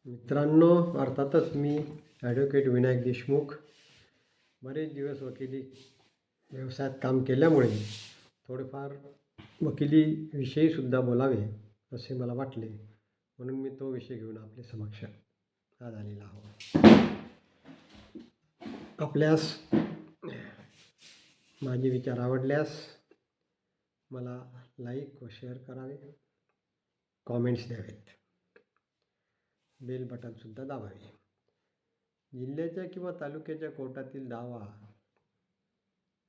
मित्रांनो, अर्थातच मी ॲडव्होकेट विनायक देशमुख बरेच दिवस वकिली व्यवसायात काम केल्यामुळे थोडेफार वकिलीविषयीसुद्धा बोलावे असे मला वाटले, म्हणून मी तो विषय घेऊन आपले समक्ष आज आलेला आहोत. आपल्यास माझे विचार आवडल्यास मला लाईक व शेअर करावे, कॉमेंट्स द्यावेत, बेल बटनसुद्धा दाबावे. जिल्ह्याच्या किंवा तालुक्याच्या कोर्टातील दावा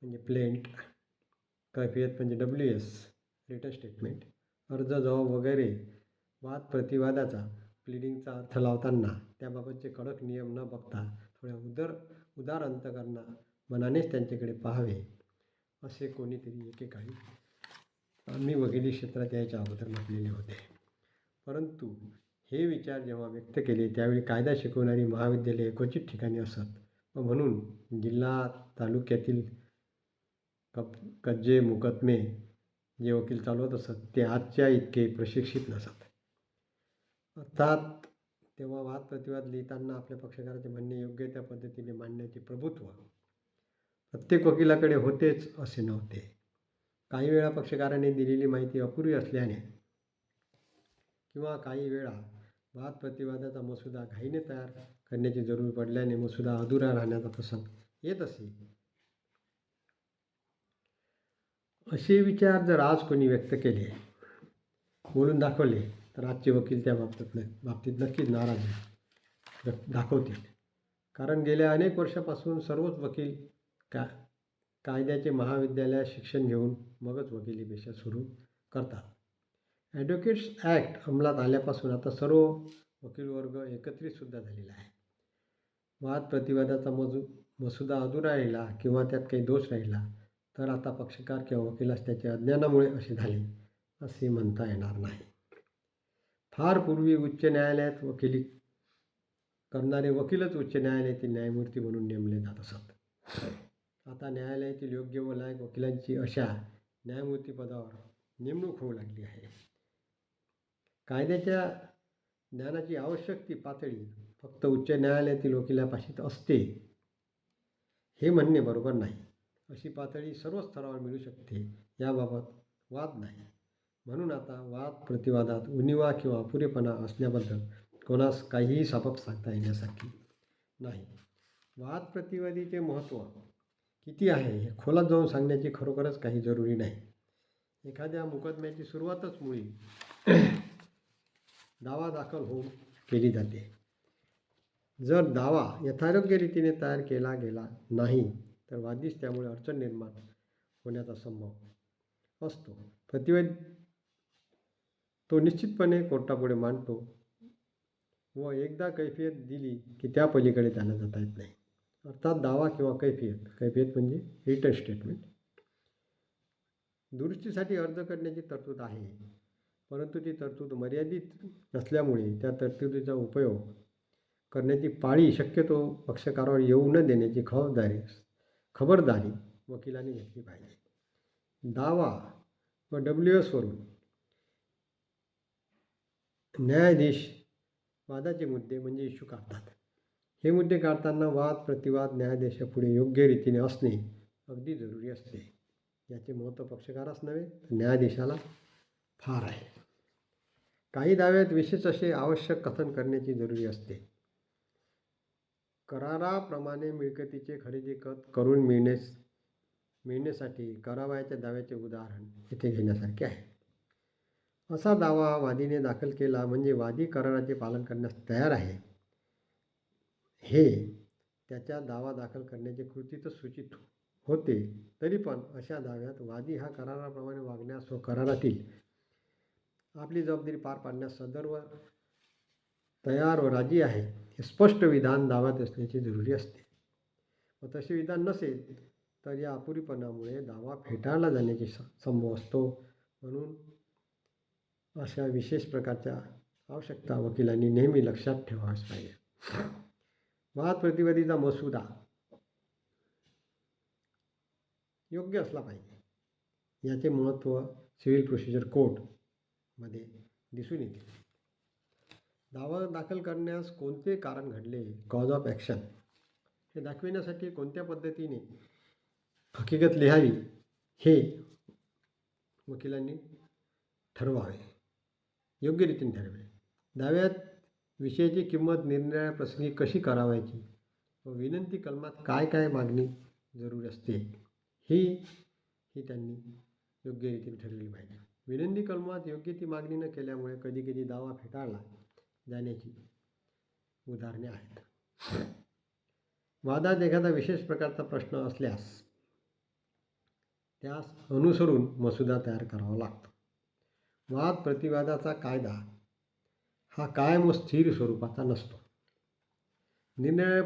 म्हणजे प्लेंट, कैफियत म्हणजे WS रिटन स्टेटमेंट, अर्ज जबाब वगैरे वाद प्रतिवादाचा प्लिडिंगचा अर्थ लावताना त्याबाबतचे कडक नियम न बघता थोड्या उदार अंतकरणा मनानेच त्यांच्याकडे पाहावे असे कोणीतरी एकेकाळी आम्ही वकिली क्षेत्रात यायच्या अगोदर म्हटलेले होते. परंतु हे विचार जेव्हा व्यक्त केले त्यावेळी कायदा शिकवणारी महाविद्यालये क्वचित ठिकाणी असत व म्हणून जिल्हा तालुक्यातील कज्जे मुकदमे जे वकील चालवत असत ते आजच्या इतके प्रशिक्षित नसत. अर्थात तेव्हा वाद प्रतिवाद लिहिताना आपल्या पक्षकाराचे म्हणणे योग्य त्या पद्धतीने मांडण्याचे प्रभुत्व प्रत्येक वकिलाकडे होतेच असे नव्हते. काही वेळा पक्षकाराने दिलेली माहिती अपुरी असल्याने किंवा काही वेळा वाद प्रतिवादाचा मसुदा घाईने तयार करण्याची जरूर पडल्याने मसुदा अधुरा राहण्याचा प्रसंग येत असे. असे विचार जर आज कोणी व्यक्त केले, बोलून दाखवले, तर आजचे वकील त्या बाबतीत नक्कीच नाराजी दाखवतील. कारण गेल्या अनेक वर्षापासून सर्वच वकील कायद्याचे महाविद्यालयात शिक्षण घेऊन मगच वकिली पेशा सुरू करतात. ॲडव्होकेट्स ॲक्ट अंमलात आल्यापासून आता सर्व वकील वर्ग एकत्रितसुद्धा झालेला आहे. वाद प्रतिवादाचा मसुदा अधुरा राहिला किंवा त्यात काही दोष राहिला तर आता पक्षकार किंवा वकिलास त्याच्या अज्ञानामुळे असे झाले असे म्हणता येणार नाही. फार पूर्वी उच्च न्यायालयात वकिली करणारे वकीलच उच्च न्यायालयातील न्यायमूर्ती म्हणून नेमले जात असत. आता न्यायालयातील योग्य व लायक वकिलांची अशा न्यायमूर्ती पदावर नेमणूक होऊ लागली आहे. कायद्याच्या ज्ञानाची आवश्यक ती पातळी फक्त उच्च न्यायालयातील वकिलापाशीच असते हे म्हणणे बरोबर नाही. अशी पातळी सर्व स्तरावर मिळू शकते याबाबत वाद नाही. म्हणून आता वाद प्रतिवादात उणिवा किंवा अपुरेपणा असण्याबद्दल कोणास काहीही सापक सांगता येण्यासारखी नाही. वाद प्रतिवादीचे महत्त्व किती आहे हे खोलात जाऊन सांगण्याची खरोखरच काही जरुरी नाही. एखाद्या मुकदम्याची सुरुवातच मुळी दावा दाखल होऊन केली जाते. जर दावा यथायोग्य रीतीने तयार केला गेला नाही तर वादीस त्यामुळे अडचण निर्माण होण्याचा संभव असतो. प्रतिवादी तो निश्चितपणे कोर्टापुढे मांडतो व एकदा कैफियत दिली की त्या पलीकडे त्याला जाता येत नाही. अर्थात दावा किंवा कैफियत म्हणजे रिटन स्टेटमेंट दुरुस्तीसाठी अर्ज करण्याची तरतूद आहे. परंतु ती तरतूद मर्यादित नसल्यामुळे त्या तरतुदीचा उपयोग करण्याची पाळी शक्यतो पक्षकारावर येऊ न देण्याची खबरदारी वकिलांनी घेतली पाहिजे. दावा व WS वरून न्यायाधीश वादाचे मुद्दे म्हणजे इश्यू काढतात. हे मुद्दे काढताना वाद प्रतिवाद न्यायाधीशापुढे योग्य रीतीने असणे अगदी जरुरी असते. याचे महत्त्व पक्षकारास नव्हे तर न्यायाधीशाला फार आहे. काही दाव्यात विशेष असे आवश्यक कथन करण्याची जरुरी असते. कराराप्रमाणे मिळकतीचे खरेदी करून मिळण्यासाठी करावयाच्या दाव्याचे उदाहरण येथे घेण्यासारखे आहे. असा दावा वादीने दाखल केला म्हणजे वादी कराराचे पालन करण्यास तयार आहे हे त्याच्या दावा दाखल करण्याचे कृतीतच सूचित होते. तरी पण अशा दाव्यात वादी हा कराराप्रमाणे वागण्यास व करारातील आपली जबाबदारी पार पाडण्यास सदर्व तयार व राजी आहे हे स्पष्ट विधान दाव्यात असण्याची जरुरी असते. व तसे विधान नसेल तर या अपुरीपणामुळे दावा फेटाळला जाण्याची संभव असतो. म्हणून अशा विशेष प्रकारच्या आवश्यकता वकिलांनी नेहमी लक्षात ठेवाव्याच पाहिजे. वाद प्रतिवादीचा मसुदा योग्य असला पाहिजे. याचे महत्त्व सिव्हिल प्रोसिजर कोडमध्ये दिसून येते. दावा दाखल करण्यास कोणते कारण घडले, कॉज ऑफ ॲक्शन, हे दाखविण्यासाठी कोणत्या पद्धतीने हकीकत लिहावी हे वकिलांनी ठरवावे, योग्य रीतीने ठरवावे. दाव्यात विषयाची किंमत निरनिराळ्या प्रसंगी कशी करावायची व विनंती कलमात काय काय मागणी जरूर असते ही त्यांनी योग्य रीतीने ठरवली पाहिजे. विनंती कलमात योग्य ती मागणी न केल्यामुळे कधीकधी दावा फेटाळला जाण्याची उदाहरणे आहेत. वादात एखादा विशेष प्रकारचा प्रश्न असल्यास त्यास अनुसरून मसुदा तयार करावा लागतो. वाद प्रतिवादाचा कायदा हा कायम व स्थिर स्वरूपाचा नसतो. निरनिराळ्या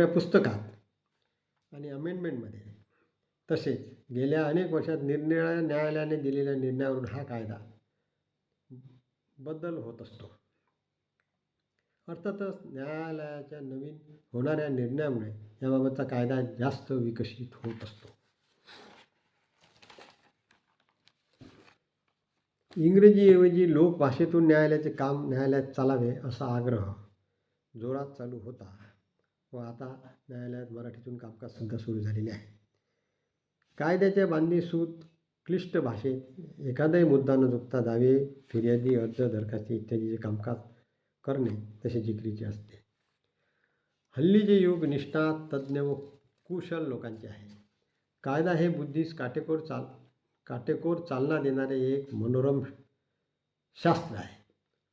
पुस्तकात आणि अमेंडमेंटमध्ये तसेच गेल्या अनेक वर्षात निरनिराळ्या न्यायालयाने दिलेल्या निर्णयावरून हा कायदा बदल होत असतो. अर्थातच न्यायालयाच्या नवीन होणाऱ्या निर्णयामुळे याबाबतचा कायदा जास्त विकसित होत असतो. इंग्रजीऐवजी लोक भाषेतून न्यायालयाचे काम न्यायालयात चालावे असा आग्रह जोरात चालू होता व आता न्यायालयात मराठीतून कामकाजसुद्धा सुरू झालेले आहे. कायद्याच्या बांधीसूत क्लिष्ट भाषेत एखादाही मुद्दा न चुकता दावे, फिर्यादी, अर्ज, दरखास्ती इत्यादीचे कामकाज करणे तसे जिकिरीचे असते. हल्लीचे युग निष्णात, तज्ज्ञ व कुशल लोकांचे आहे. कायदा हे बुद्धीस काटेकोर चालना देणारे एक मनोरम शास्त्र आहे.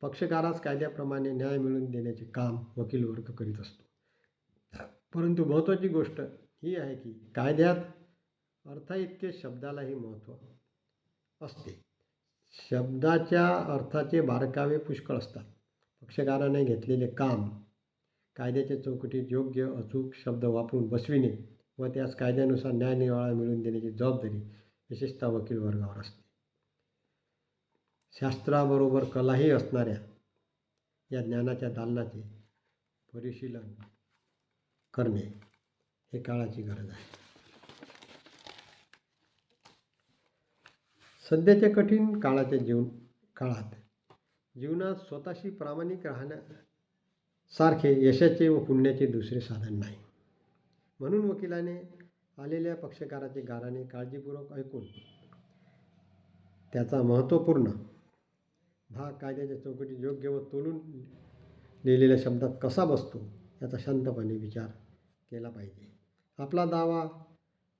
पक्षकारास कायद्याप्रमाणे न्याय मिळवून देण्याचे काम वकील वर्ग करीत असतो. परंतु महत्त्वाची गोष्ट ही आहे की कायद्यात अर्थाइतके शब्दालाही महत्त्व असते. शब्दाच्या अर्थाचे बारकावे पुष्कळ असतात. पक्षकाराने घेतलेले काम कायद्याच्या चौकटीत योग्य अचूक शब्द वापरून बसविणे व त्यास कायद्यानुसार न्यायनिवाडा मिळवून देण्याची जबाबदारी विशेषतः वकील वर्गावर असते. शास्त्राबरोबर कलाही असणाऱ्या या ज्ञानाच्या दालनाचे परिशीलन करणे हे काळाची गरज आहे. सध्याच्या कठीण काळात जीवनात स्वतःशी प्रामाणिक राहण्यासारखे यशाचे व पुण्याचे दुसरे साधन नाही. म्हणून वकिलाने आलेल्या पक्षकाराचे गाऱ्हाणे काळजीपूर्वक ऐकून त्याचा महत्त्वपूर्ण भाग कायद्याच्या चौकटीत योग्य व तोलून लिहिलेल्या शब्दात कसा बसतो याचा शांतपणे विचार केला पाहिजे. आपला दावा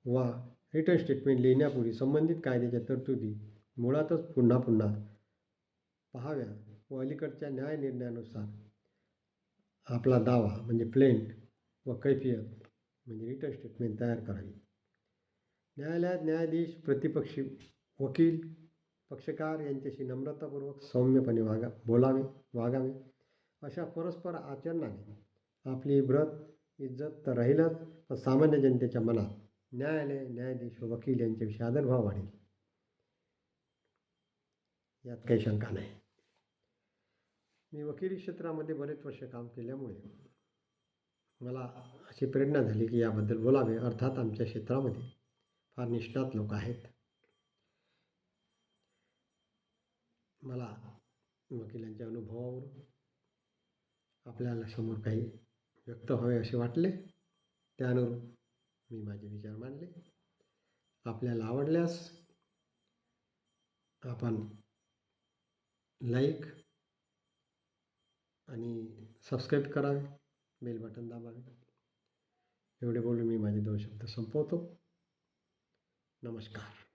वा रिटन स्टेटमेंट लिहिण्यापूर्वी संबंधित कायद्याच्या तरतुदी मुळातच पुन्हा पुन्हा पाहाव्या व अलीकडच्या न्याय निर्णयानुसार आपला दावा म्हणजे प्लेंट व कैफियत म्हणजे रिटन स्टेटमेंट तयार करावी. न्यायालयात न्यायाधीश, प्रतिपक्षी वकील, पक्षकार यांच्याशी नम्रतापूर्वक सौम्यपणे वागावे. अशा परस्पर आचरणाने आपली इज्जत तर राहीलच, पण सामान्य जनतेच्या मनात न्यायालय, न्यायाधीश व वकील यांच्याविषयी आदरभाव वाढेल, यात काही शंका नाही. मी वकिली क्षेत्रामध्ये बरेच वर्ष काम केल्यामुळे मला अशी प्रेरणा झाली की याबद्दल बोलावे. अर्थात आमच्या क्षेत्रामध्ये फार निष्णात लोक आहेत. मला वकिलांच्या अनुभवावरून आपल्याला समोर काही व्यक्त व्हावे असे वाटले, त्यानुरूप मी माझे विचार मांडले. आपल्याला आवडल्यास आपण लाईक आणि सबस्क्राईब करावे, बेल बटन दाबावे. एवढे बोलून मी माझे 2 शब्द संपवतो. नमस्कार.